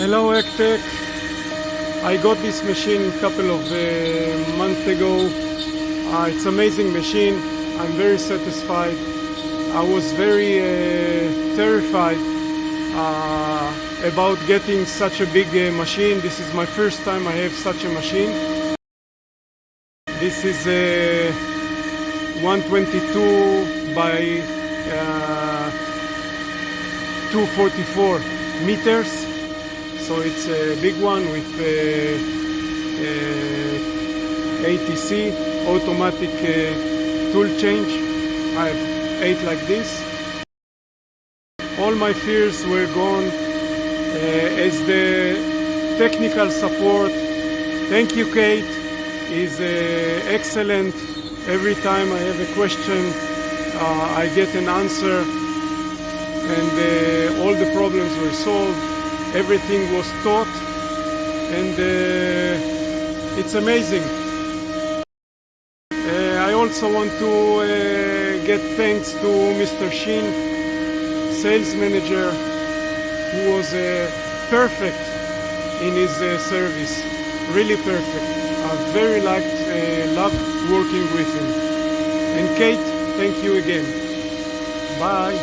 Hello Acctek. I got this machine a couple of months ago. It's an amazing machine. I'm very satisfied. I was very terrified about getting such a big machine. This is my first time I have such a machine. This is a 122 by 244 meters. So it's a big one with ATC, automatic tool change. I have 8 like this. All my fears were gone as the technical support. Thank you, Kate, is excellent. Every time I have a question, I get an answer, and all the problems were solved. Everything was taught, and it's amazing. I also want to get thanks to Mr. Shin, sales manager, who was perfect in his service, really perfect. I very loved working with him. And Kate, thank you again. Bye.